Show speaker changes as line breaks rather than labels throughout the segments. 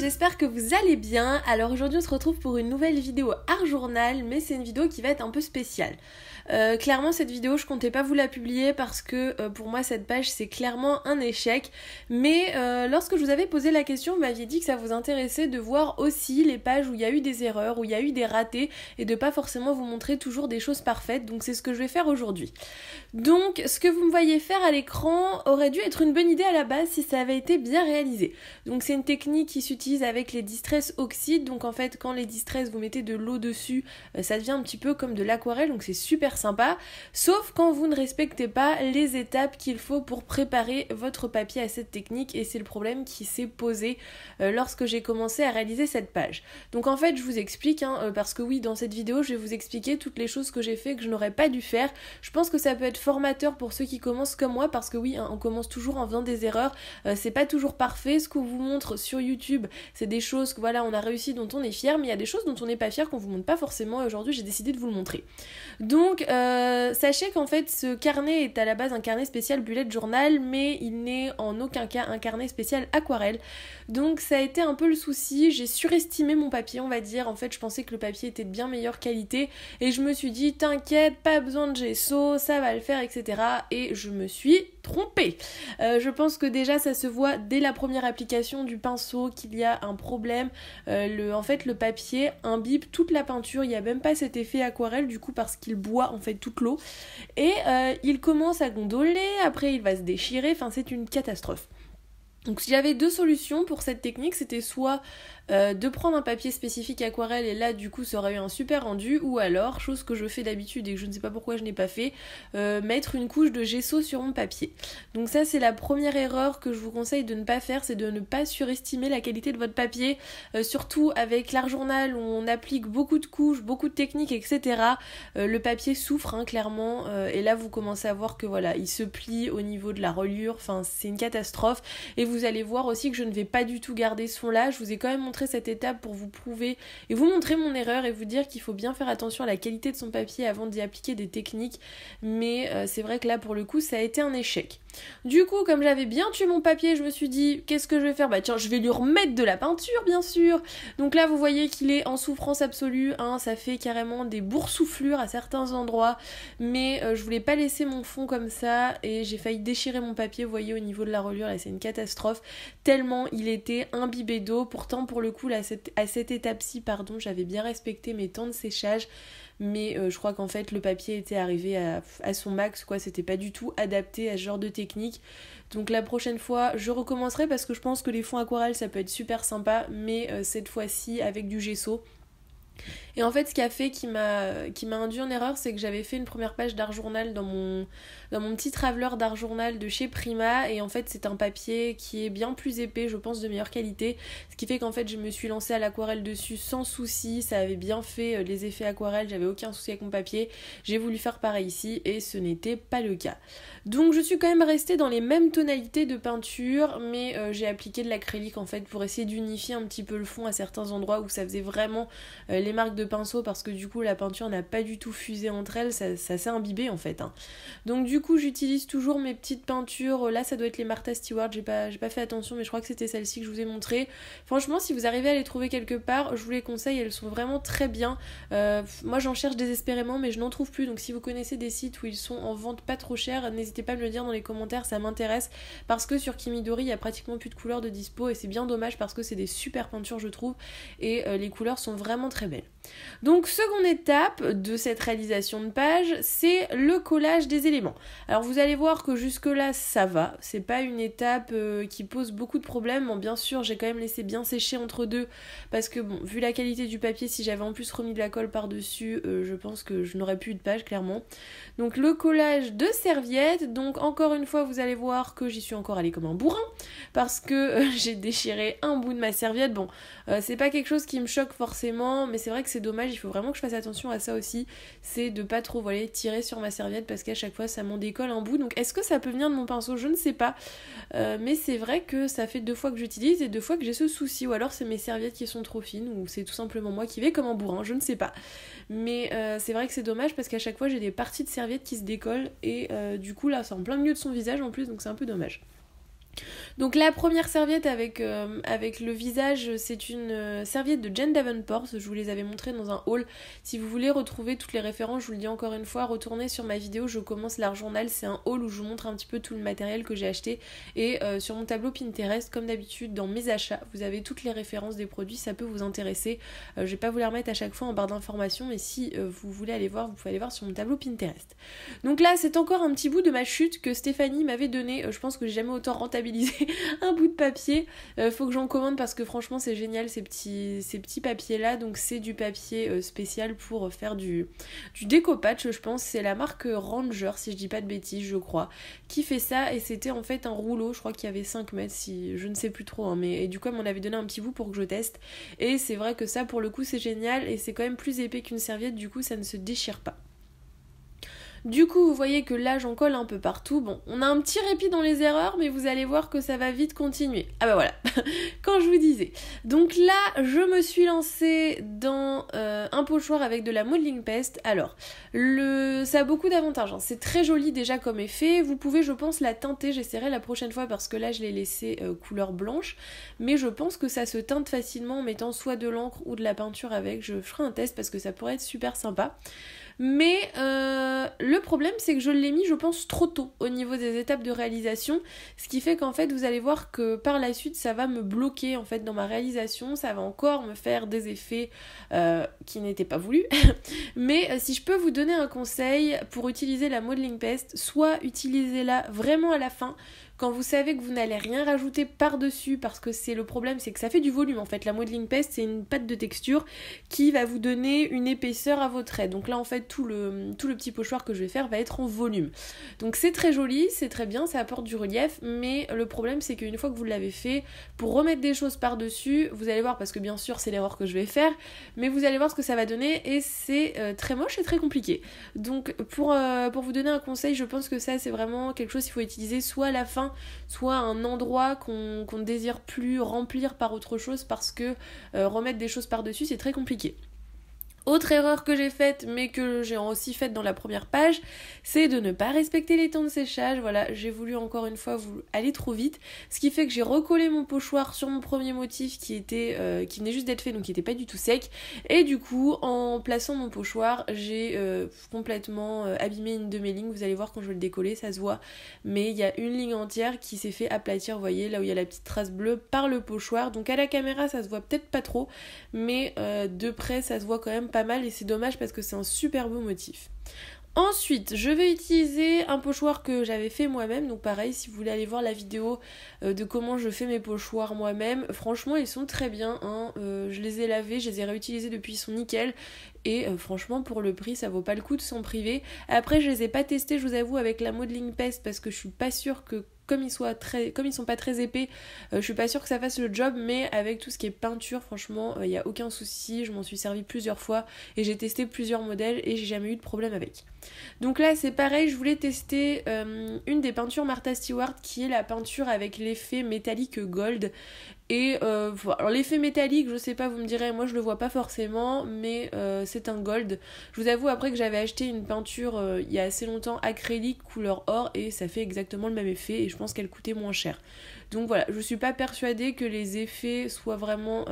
J'espère que vous allez bien. Alors aujourd'hui on se retrouve pour une nouvelle vidéo art journal, mais c'est une vidéo qui va être un peu spéciale. Clairement cette vidéo je comptais pas vous la publier parce que pour moi cette page c'est clairement un échec, mais lorsque je vous avais posé la question vous m'aviez dit que ça vous intéressait de voir aussi les pages où il y a eu des erreurs, où il y a eu des ratés et de pas forcément vous montrer toujours des choses parfaites, donc c'est ce que je vais faire aujourd'hui. Donc ce que vous me voyez faire à l'écran aurait dû être une bonne idée à la base si ça avait été bien réalisé. Donc c'est une technique qui s'utilise avec les Distress Oxide, donc en fait quand les Distress vous mettez de l'eau dessus ça devient un petit peu comme de l'aquarelle, donc c'est super sympa, sauf quand vous ne respectez pas les étapes qu'il faut pour préparer votre papier à cette technique, et c'est le problème qui s'est posé lorsque j'ai commencé à réaliser cette page. Donc en fait je vous explique, parce que oui dans cette vidéo je vais vous expliquer toutes les choses que j'ai fait que je n'aurais pas dû faire. Je pense que ça peut être formateur pour ceux qui commencent comme moi, parce que oui on commence toujours en faisant des erreurs, c'est pas toujours parfait, ce qu'on vous montre sur YouTube c'est des choses que voilà on a réussi, dont on est fier, mais il y a des choses dont on n'est pas fier qu'on vous montre pas forcément, et aujourd'hui j'ai décidé de vous le montrer. Donc sachez qu'en fait ce carnet est à la base un carnet spécial bullet journal, mais il n'est en aucun cas un carnet spécial aquarelle. Donc ça a été un peu le souci, j'ai surestimé mon papier on va dire. En fait je pensais que le papier était de bien meilleure qualité et je me suis dit t'inquiète, pas besoin de gesso, ça va le faire, etc. Et je me suis trompée. Je pense que déjà ça se voit dès la première application du pinceau qu'il y a un problème. En fait le papier imbibe toute la peinture, il n'y a même pas cet effet aquarelle du coup parce qu'il boit en fait toute l'eau, et il commence à gondoler, après il va se déchirer, enfin c'est une catastrophe. Donc si j'avais deux solutions pour cette technique, c'était soit de prendre un papier spécifique aquarelle, et là du coup ça aurait eu un super rendu, ou alors, chose que je fais d'habitude et que je ne sais pas pourquoi je n'ai pas fait, mettre une couche de gesso sur mon papier. Donc ça c'est la première erreur que je vous conseille de ne pas faire, c'est de ne pas surestimer la qualité de votre papier, surtout avec l'art journal où on applique beaucoup de couches, beaucoup de techniques, etc. Le papier souffre clairement, et là vous commencez à voir que voilà, il se plie au niveau de la reliure, enfin c'est une catastrophe. Et vous allez voir aussi que je ne vais pas du tout garder ce fond là, je vous ai quand même montré cette étape pour vous prouver et vous montrer mon erreur et vous dire qu'il faut bien faire attention à la qualité de son papier avant d'y appliquer des techniques, mais c'est vrai que là pour le coup ça a été un échec. Du coup comme j'avais bien tué mon papier, je me suis dit qu'est-ce que je vais faire, bah tiens je vais lui remettre de la peinture bien sûr. Donc là vous voyez qu'il est en souffrance absolue, ça fait carrément des boursouflures à certains endroits, mais je voulais pas laisser mon fond comme ça et j'ai failli déchirer mon papier, vous voyez au niveau de la reliure là c'est une catastrophe tellement il était imbibé d'eau. Pourtant pour le coup là, à cette étape-ci j'avais bien respecté mes temps de séchage, mais je crois qu'en fait le papier était arrivé à son max quoi, c'était pas du tout adapté à ce genre de technique. Donc la prochaine fois je recommencerai parce que je pense que les fonds aquarelles ça peut être super sympa, mais cette fois-ci avec du gesso. Et en fait ce qui a fait qui m'a induit en erreur, c'est que j'avais fait une première page d'art journal dans mon petit traveler d'art journal de chez Prima, et en fait c'est un papier qui est bien plus épais, je pense de meilleure qualité, ce qui fait qu'en fait je me suis lancée à l'aquarelle dessus sans souci, ça avait bien fait les effets aquarelles, j'avais aucun souci avec mon papier. J'ai voulu faire pareil ici et ce n'était pas le cas. Donc je suis quand même restée dans les mêmes tonalités de peinture, mais j'ai appliqué de l'acrylique en fait pour essayer d'unifier un petit peu le fond à certains endroits où ça faisait vraiment les marques de pinceau, parce que du coup la peinture n'a pas du tout fusé entre elles, ça s'est imbibé en fait. Donc du coup j'utilise toujours mes petites peintures, là ça doit être les Martha Stewart, j'ai pas fait attention mais je crois que c'était celle-ci que je vous ai montré. Franchement si vous arrivez à les trouver quelque part, je vous les conseille, elles sont vraiment très bien. Moi j'en cherche désespérément mais je n'en trouve plus, donc si vous connaissez des sites où ils sont en vente pas trop cher, n'hésitez pas à me le dire dans les commentaires, ça m'intéresse, parce que sur Kimidori il y a pratiquement plus de couleurs de dispo et c'est bien dommage parce que c'est des super peintures je trouve, et les couleurs sont vraiment très belles. Donc seconde étape de cette réalisation de page, c'est le collage des éléments. Alors vous allez voir que jusque là ça va, c'est pas une étape qui pose beaucoup de problèmes. Bon, bien sûr j'ai quand même laissé bien sécher entre deux, parce que bon, vu la qualité du papier, si j'avais en plus remis de la colle par dessus, je pense que je n'aurais plus eu de page clairement. Donc le collage de serviettes, donc encore une fois vous allez voir que j'y suis encore allée comme un bourrin, parce que j'ai déchiré un bout de ma serviette. Bon c'est pas quelque chose qui me choque forcément, mais c'est vrai que c'est dommage, il faut vraiment que je fasse attention à ça aussi, c'est de pas trop tirer sur ma serviette parce qu'à chaque fois ça m'en décolle un bout. Donc est-ce que ça peut venir de mon pinceau? Je ne sais pas, mais c'est vrai que ça fait 2 fois que j'utilise et 2 fois que j'ai ce souci, ou alors c'est mes serviettes qui sont trop fines, ou c'est tout simplement moi qui vais comme un bourrin, je ne sais pas. Mais c'est vrai que c'est dommage parce qu'à chaque fois j'ai des parties de serviettes qui se décollent et du coup là c'est en plein milieu de son visage en plus, donc c'est un peu dommage. Donc la première serviette avec le visage, c'est une serviette de Jane Davenport, je vous les avais montrées dans un haul. Si vous voulez retrouver toutes les références, je vous le dis encore une fois, retournez sur ma vidéo, je commence l'art journal, c'est un haul où je vous montre un petit peu tout le matériel que j'ai acheté. Et sur mon tableau Pinterest, comme d'habitude dans mes achats, vous avez toutes les références des produits, ça peut vous intéresser. Je vais pas vous les remettre à chaque fois en barre d'informations, mais si vous voulez aller voir, vous pouvez aller voir sur mon tableau Pinterest. Donc là c'est encore un petit bout de ma chute que Stéphanie m'avait donné, je pense que j'ai jamais autant rentabilisé un bout de papier, faut que j'en commande parce que franchement c'est génial ces petits papiers là. Donc c'est du papier spécial pour faire du découpage, je pense, c'est la marque Ranger si je dis pas de bêtises je crois, qui fait ça, et c'était en fait un rouleau, je crois qu'il y avait 5 mètres, si je ne sais plus trop, hein, mais et du coup elle m'en avait donné un petit bout pour que je teste, et c'est vrai que ça pour le coup c'est génial, et c'est quand même plus épais qu'une serviette, du coup ça ne se déchire pas. Du coup, vous voyez que là, j'en colle un peu partout. Bon, on a un petit répit dans les erreurs, mais vous allez voir que ça va vite continuer. Ah bah voilà, quand je vous disais. Donc là, je me suis lancée dans un pochoir avec de la modeling paste. Alors, ça a beaucoup d'avantages, hein. C'est très joli déjà comme effet. Vous pouvez, je pense, la teinter. J'essaierai la prochaine fois parce que là, je l'ai laissé couleur blanche. Mais je pense que ça se teinte facilement en mettant soit de l'encre ou de la peinture avec. Je ferai un test parce que ça pourrait être super sympa. Mais le problème c'est que je l'ai mis je pense trop tôt au niveau des étapes de réalisation, ce qui fait qu'en fait vous allez voir que par la suite ça va me bloquer en fait dans ma réalisation, ça va encore me faire des effets qui n'étaient pas voulus. Mais si je peux vous donner un conseil pour utiliser la modeling paste, soit utilisez-la vraiment à la fin, quand vous savez que vous n'allez rien rajouter par-dessus, parce que c'est le problème, c'est que ça fait du volume en fait. La modeling paste, c'est une pâte de texture qui va vous donner une épaisseur à vos traits. Donc là en fait tout le petit pochoir que je vais faire va être en volume. Donc c'est très joli, c'est très bien, ça apporte du relief, mais le problème c'est qu'une fois que vous l'avez fait, pour remettre des choses par-dessus, vous allez voir, parce que bien sûr c'est l'erreur que je vais faire, mais vous allez voir ce que ça va donner et c'est très moche et très compliqué. Donc pour vous donner un conseil, je pense que ça c'est vraiment quelque chose qu'il faut utiliser soit à la fin, soit un endroit qu'on ne désire plus remplir par autre chose, parce que remettre des choses par-dessus c'est très compliqué. Autre erreur que j'ai faite, mais que j'ai aussi faite dans la première page, c'est de ne pas respecter les temps de séchage. Voilà, j'ai voulu encore une fois aller trop vite, ce qui fait que j'ai recollé mon pochoir sur mon premier motif qui venait juste d'être fait, donc qui était pas du tout sec, et du coup en plaçant mon pochoir j'ai complètement abîmé une de mes lignes. Vous allez voir quand je vais le décoller, ça se voit, mais il y a une ligne entière qui s'est fait aplatir, vous voyez, là où il y a la petite trace bleue par le pochoir. Donc à la caméra ça se voit peut-être pas trop, mais de près ça se voit quand même pas mal, et c'est dommage parce que c'est un super beau motif. Ensuite, je vais utiliser un pochoir que j'avais fait moi-même, donc pareil, si vous voulez aller voir la vidéo de comment je fais mes pochoirs moi-même, franchement ils sont très bien, hein. Je les ai lavés, je les ai réutilisés depuis, ils sont nickel, et franchement pour le prix ça vaut pas le coup de s'en priver. Après je les ai pas testés, je vous avoue, avec la modeling paste, parce que je suis pas sûre que comme ils sont pas très épais, je suis pas sûre que ça fasse le job, mais avec tout ce qui est peinture, franchement, il n'y a aucun souci, je m'en suis servi plusieurs fois et j'ai testé plusieurs modèles et j'ai jamais eu de problème avec. Donc là c'est pareil, je voulais tester une des peintures Martha Stewart, qui est la peinture avec l'effet métallique gold. Et voilà. Alors l'effet métallique, je sais pas, vous me direz, moi je le vois pas forcément, mais c'est un gold. Je vous avoue après que j'avais acheté une peinture il y a assez longtemps, acrylique couleur or, et ça fait exactement le même effet, et je pense qu'elle coûtait moins cher. Donc voilà, je suis pas persuadée que les effets soient vraiment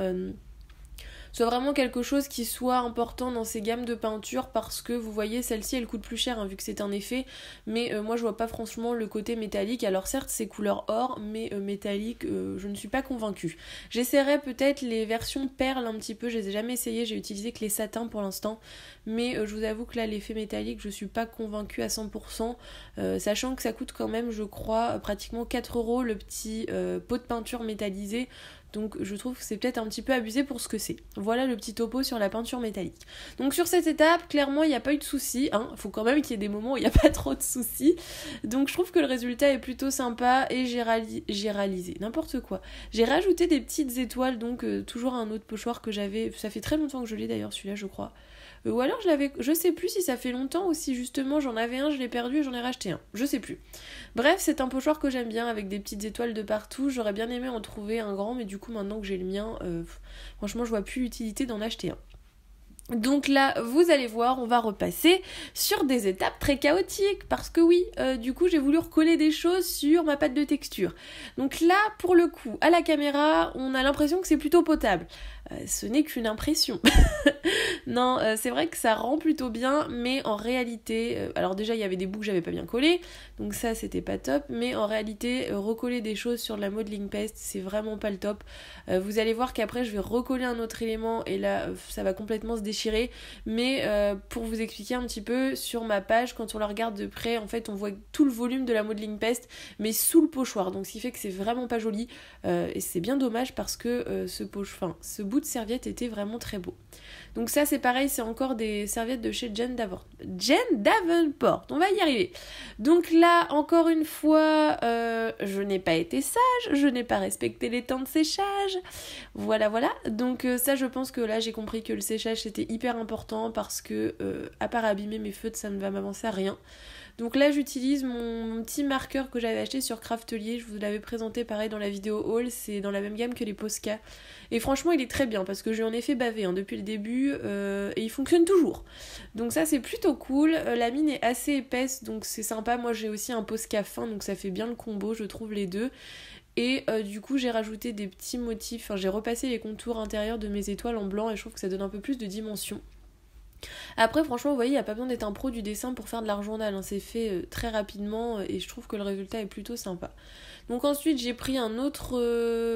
quelque chose qui soit important dans ces gammes de peinture, parce que vous voyez celle-ci elle coûte plus cher, hein, vu que c'est un effet, mais moi je vois pas franchement le côté métallique. Alors certes c'est couleur or, mais métallique je ne suis pas convaincue. J'essaierai peut-être les versions perles un petit peu, je les ai jamais essayées, j'ai utilisé que les satins pour l'instant, mais je vous avoue que là l'effet métallique je suis pas convaincue à 100%, sachant que ça coûte quand même je crois pratiquement 4€ le petit pot de peinture métallisé. Donc je trouve que c'est peut-être un petit peu abusé pour ce que c'est. Voilà le petit topo sur la peinture métallique. Donc sur cette étape, clairement il n'y a pas eu de soucis, hein. Faut quand même qu'il y ait des moments où il n'y a pas trop de soucis. Donc je trouve que le résultat est plutôt sympa et j'ai réalisé n'importe quoi. J'ai rajouté des petites étoiles, donc toujours un autre pochoir que j'avais, ça fait très longtemps que je l'ai d'ailleurs celui-là je crois. Ou alors je sais plus si ça fait longtemps ou si justement j'en avais un, je l'ai perdu et j'en ai racheté un. Je sais plus. Bref, c'est un pochoir que j'aime bien avec des petites étoiles de partout. J'aurais bien aimé en trouver un grand, mais du coup maintenant que j'ai le mien, franchement je vois plus l'utilité d'en acheter un. Donc là, vous allez voir, on va repasser sur des étapes très chaotiques parce que oui, du coup j'ai voulu recoller des choses sur ma pâte de texture. Donc là, pour le coup, à la caméra, on a l'impression que c'est plutôt potable. Ce n'est qu'une impression. Non, c'est vrai que ça rend plutôt bien, mais en réalité, alors déjà il y avait des bouts que j'avais pas bien collés, donc ça c'était pas top, mais en réalité, recoller des choses sur de la modeling paste, c'est vraiment pas le top. Vous allez voir qu'après je vais recoller un autre élément et là ça va complètement se déchirer, mais pour vous expliquer un petit peu, sur ma page, quand on la regarde de près, en fait on voit tout le volume de la modeling paste, mais sous le pochoir, donc ce qui fait que c'est vraiment pas joli, et c'est bien dommage parce que ce bout de serviette était vraiment très beau. Donc ça c'est pareil, c'est encore des serviettes de chez Jen Davenport, on va y arriver. Donc là, encore une fois, je n'ai pas été sage, je n'ai pas respecté les temps de séchage, voilà. Donc ça je pense que là j'ai compris que le séchage c'était hyper important parce que à part abîmer mes feutres, ça ne va m'avancer à rien. Donc là j'utilise mon petit marqueur que j'avais acheté sur Craftelier, je vous l'avais présenté pareil dans la vidéo haul, c'est dans la même gamme que les Posca. Et franchement il est très bien parce que je lui en ai fait baver depuis le début et il fonctionne toujours. Donc ça c'est plutôt cool, la mine est assez épaisse donc c'est sympa, moi j'ai aussi un Posca fin donc ça fait bien le combo, je trouve les deux. Et du coup j'ai rajouté des petits motifs, j'ai repassé les contours intérieurs de mes étoiles en blanc et je trouve que ça donne un peu plus de dimension. Après franchement vous voyez il n'y a pas besoin d'être un pro du dessin pour faire de l'art journal, c'est fait très rapidement et je trouve que le résultat est plutôt sympa. Donc ensuite j'ai pris un autre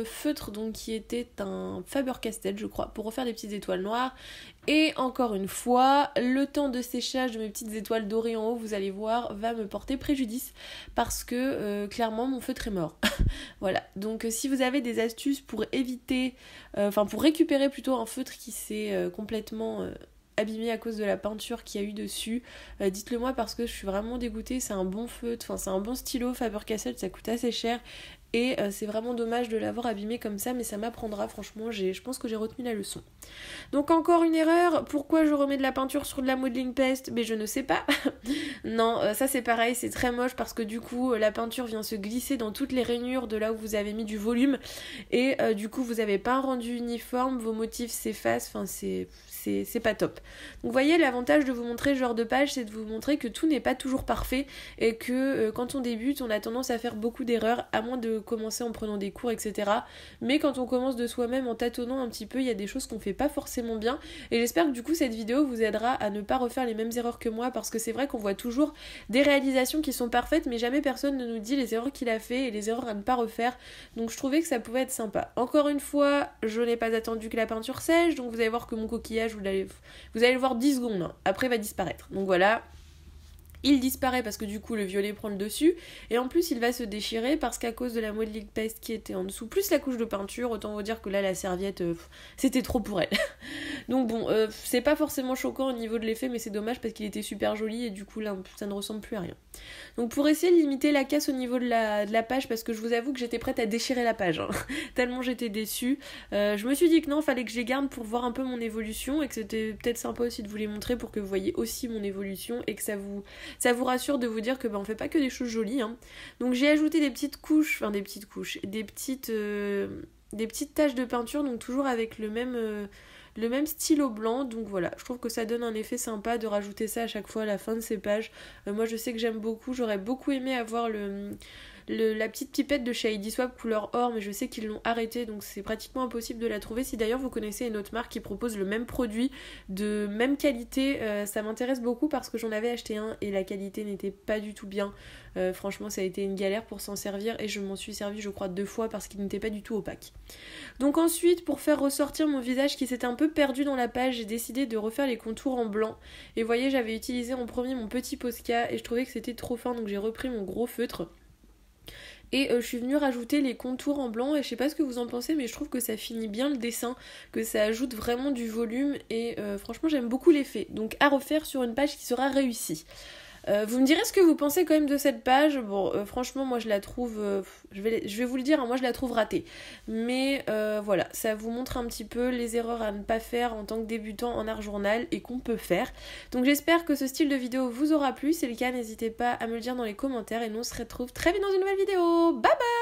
feutre donc qui était un Faber-Castell je crois pour refaire des petites étoiles noires et encore une fois le temps de séchage de mes petites étoiles dorées en haut vous allez voir va me porter préjudice parce que clairement mon feutre est mort. Voilà donc si vous avez des astuces pour éviter, pour récupérer plutôt un feutre qui s'est complètement abîmé à cause de la peinture qu'il y a eu dessus, dites-le moi parce que je suis vraiment dégoûtée, c'est un bon feutre, c'est un bon stylo Faber-Castell, ça coûte assez cher et c'est vraiment dommage de l'avoir abîmé comme ça mais ça m'apprendra franchement, je pense que j'ai retenu la leçon. Donc encore une erreur, pourquoi je remets de la peinture sur de la modeling paste? Mais je ne sais pas. Non, ça c'est pareil, c'est très moche parce que du coup la peinture vient se glisser dans toutes les rainures de là où vous avez mis du volume et du coup vous n'avez pas un rendu uniforme, vos motifs s'effacent, c'est pas top. Donc vous voyez l'avantage de vous montrer ce genre de page, c'est de vous montrer que tout n'est pas toujours parfait et que quand on débute on a tendance à faire beaucoup d'erreurs à moins de commencer en prenant des cours etc. Mais quand on commence de soi-même en tâtonnant un petit peu, il y a des choses qu'on fait pas forcément bien et j'espère que du coup cette vidéo vous aidera à ne pas refaire les mêmes erreurs que moi parce que c'est vrai qu'on voit toujours des réalisations qui sont parfaites mais jamais personne ne nous dit les erreurs qu'il a fait et les erreurs à ne pas refaire, donc je trouvais que ça pouvait être sympa. Encore une fois je n'ai pas attendu que la peinture sèche donc vous allez voir que mon coquillage vous allez le voir 10 secondes, hein. Après il va disparaître, donc voilà. Il disparaît parce que du coup le violet prend le dessus et en plus il va se déchirer parce qu'à cause de la modeling paste qui était en dessous plus la couche de peinture, autant vous dire que là la serviette c'était trop pour elle. Donc bon c'est pas forcément choquant au niveau de l'effet mais c'est dommage parce qu'il était super joli et du coup là ça ne ressemble plus à rien. Donc pour essayer de limiter la casse au niveau de la page parce que je vous avoue que j'étais prête à déchirer la page tellement j'étais déçue, je me suis dit que non, fallait que je les garde pour voir un peu mon évolution et que c'était peut-être sympa aussi de vous les montrer pour que vous voyez aussi mon évolution et que ça vous rassure de vous dire que on fait pas que des choses jolies, hein. Donc j'ai ajouté des petites taches de peinture, donc toujours avec le même stylo blanc, donc voilà, je trouve que ça donne un effet sympa de rajouter ça à chaque fois à la fin de ces pages. Moi je sais que j'aime beaucoup, j'aurais beaucoup aimé avoir la petite pipette de chez ID Swap couleur or, mais je sais qu'ils l'ont arrêté donc c'est pratiquement impossible de la trouver. Si d'ailleurs vous connaissez une autre marque qui propose le même produit de même qualité, ça m'intéresse beaucoup parce que j'en avais acheté un et la qualité n'était pas du tout bien. Franchement ça a été une galère pour s'en servir et je m'en suis servi je crois 2 fois parce qu'il n'était pas du tout opaque. Donc ensuite pour faire ressortir mon visage qui s'était un peu perdu dans la page, j'ai décidé de refaire les contours en blanc et vous voyez j'avais utilisé en premier mon petit Posca et je trouvais que c'était trop fin donc j'ai repris mon gros feutre. Et je suis venue rajouter les contours en blanc et je sais pas ce que vous en pensez mais je trouve que ça finit bien le dessin, que ça ajoute vraiment du volume et franchement j'aime beaucoup l'effet. Donc à refaire sur une page qui sera réussie. Vous me direz ce que vous pensez quand même de cette page. Bon, franchement, moi je la trouve, je vais vous le dire, hein, moi je la trouve ratée. Mais voilà, ça vous montre un petit peu les erreurs à ne pas faire en tant que débutant en art journal et qu'on peut faire. Donc j'espère que ce style de vidéo vous aura plu. Si c'est le cas, n'hésitez pas à me le dire dans les commentaires et nous on se retrouve très vite dans une nouvelle vidéo. Bye bye!